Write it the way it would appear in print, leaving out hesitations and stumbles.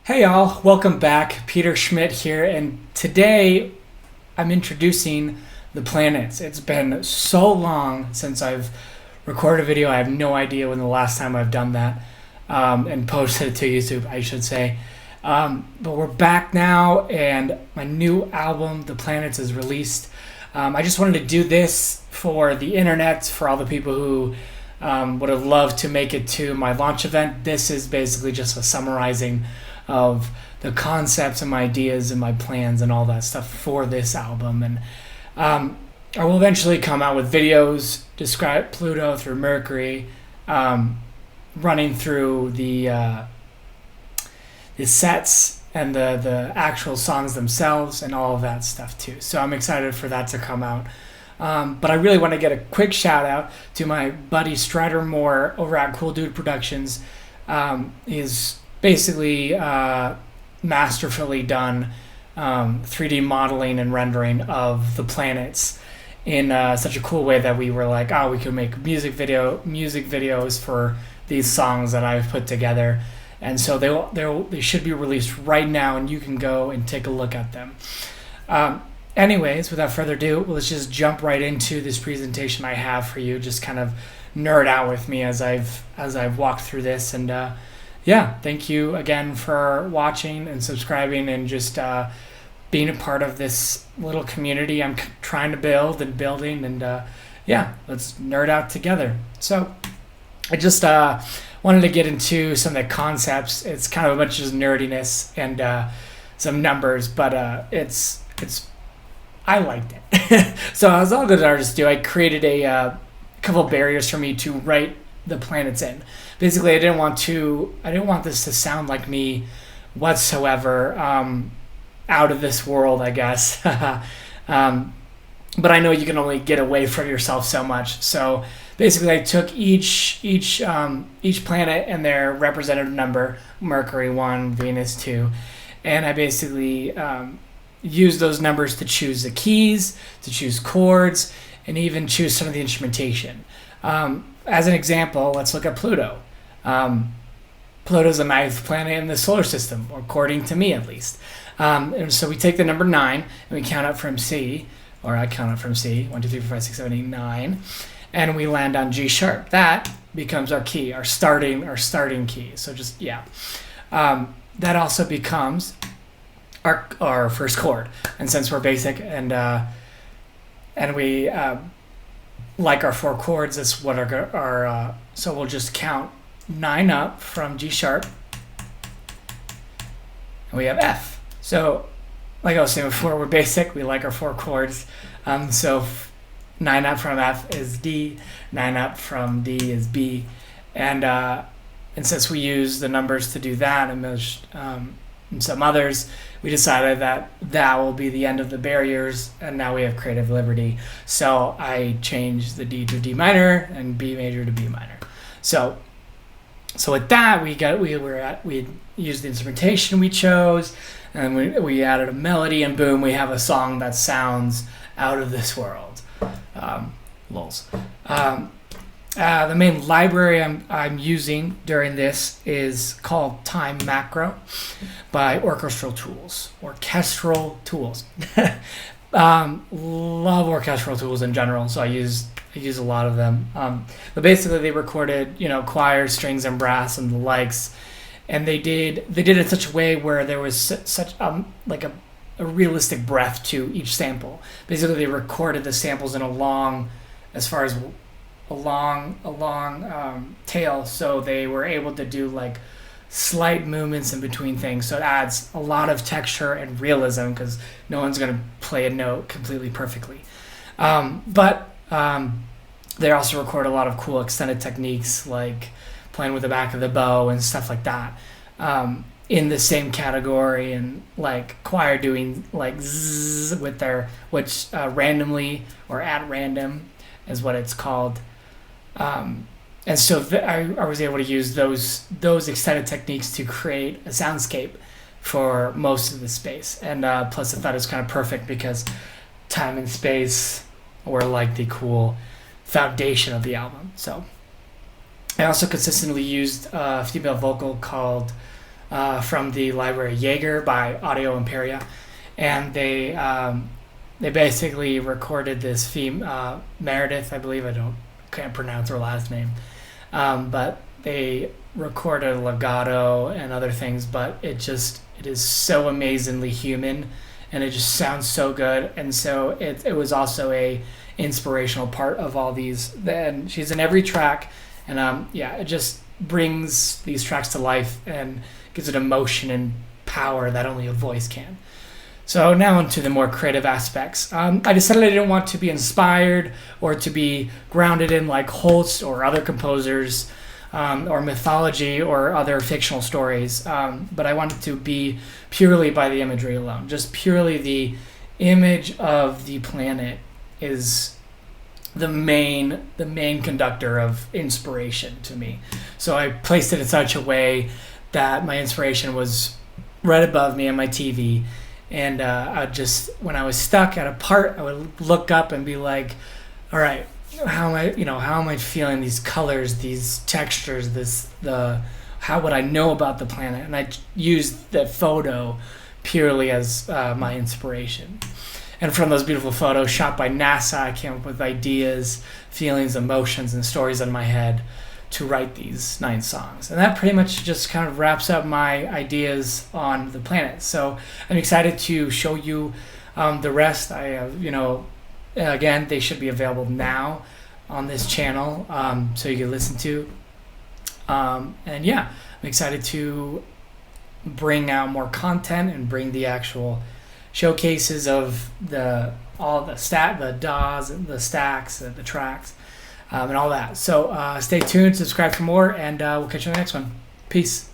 Hey y'all, welcome back. Peter Schmidt here, and today I'm introducing the planets. It's been so long since I've recorded a video. I have no idea when the last time I've done that and posted it to YouTube, I should say. But we're back now, and my new album, The Planets, is released. I just wanted to do this for the internet, for all the people who would have loved to make it to my launch event. This is basically just a summarizing of the concepts and my ideas and my plans and all that stuff for this album. And I will eventually come out with videos, describe Pluto through Mercury, running through the sets and the actual songs themselves and all of that stuff too. So I'm excited for that to come out. But I really want to get a quick shout out to my buddy Strider Moore over at Cool Dude Productions. He's basically masterfully done 3D modeling and rendering of the planets in such a cool way that we were like, oh, we could make music videos for these songs that I've put together. And so they should be released right now, and you can go and take a look at them. Anyways, without further ado, let's just jump right into this presentation I have for you. Just kind of nerd out with me as I've walked through this. And yeah, thank you again for watching and subscribing and just being a part of this little community I'm trying to build and building. And yeah, let's nerd out together. So I just wanted to get into some of the concepts. It's kind of a bunch of nerdiness and some numbers, but it's I liked it. So as all good artists do, I created a couple barriers for me to write the planets in. Basically, I didn't want this to sound like me whatsoever, out of this world, I guess. But I know you can only get away from yourself so much. So basically, I took each planet and their representative number, Mercury 1, Venus 2, and I basically used those numbers to choose the keys, to choose chords, and even choose some of the instrumentation. As an example, let's look at Pluto. Pluto's the ninth planet in the solar system, according to me at least. And so we take the number 9 and we count up from C, or I count up from C, 1, 2, 3, 4, 5, 6, 7, 8, 9, and we land on G sharp. That becomes our key, our starting key. So just, yeah. That also becomes our first chord. And since we're basic and we like our 4 chords, that's what our so we'll just count 9 up from G sharp, and we have F. So like I was saying before, we're basic, we like our 4 chords. So 9 up from F is D, 9 up from D is B, and since we use the numbers to do that and some others, we decided that will be the end of the barriers, and now we have creative liberty. So I changed the D to D minor and B major to B minor. So with that, we used the instrumentation we chose, and we added a melody, and boom, we have a song that sounds out of this world. Lols. The main library I'm using during this is called TIME Macro by Orchestral Tools. Love orchestral tools in general, so I use a lot of them. But basically, they recorded choirs, strings, and brass, and the likes, and they did it in such a way where there was such like a realistic breath to each sample. Basically, they recorded the samples in a long tail, so they were able to do like slight movements in between things, so it adds a lot of texture and realism because no one's going to play a note completely perfectly. But they also record a lot of cool extended techniques like playing with the back of the bow and stuff like that, in the same category, and like choir doing like zzz with their, which randomly or at random is what it's called. And so I was able to use those extended techniques to create a soundscape for most of the space. And plus I thought it was kind of perfect because time and space were like the cool foundation of the album. So I also consistently used a female vocal called from the library Jaeger by Audio Imperia, and they basically recorded this Meredith, I believe. Can't pronounce her last name, but they recorded legato and other things. But it is so amazingly human, and it just sounds so good. And so it was also a inspirational part of all these. And she's in every track, and it just brings these tracks to life and gives it emotion and power that only a voice can. So now into the more creative aspects. I decided I didn't want to be inspired or to be grounded in like Holst or other composers or mythology or other fictional stories, but I wanted to be purely by the imagery alone. Just purely the image of the planet is the main conductor of inspiration to me. So I placed it in such a way that my inspiration was right above me on my TV. And when I was stuck at a part, I would look up and be like, all right, how am I feeling these colors, these textures, how would I know about the planet? And I used the photo purely as my inspiration. And from those beautiful photos shot by NASA, I came up with ideas, feelings, emotions, and stories in my head to write these 9 songs. And that pretty much just kind of wraps up my ideas on the planet. So I'm excited to show you the rest. I have, again, they should be available now on this channel, so you can listen to. I'm excited to bring out more content and bring the actual showcases of the DAWs, the stacks, the tracks, and all that. So stay tuned, subscribe for more, and we'll catch you on the next one. Peace.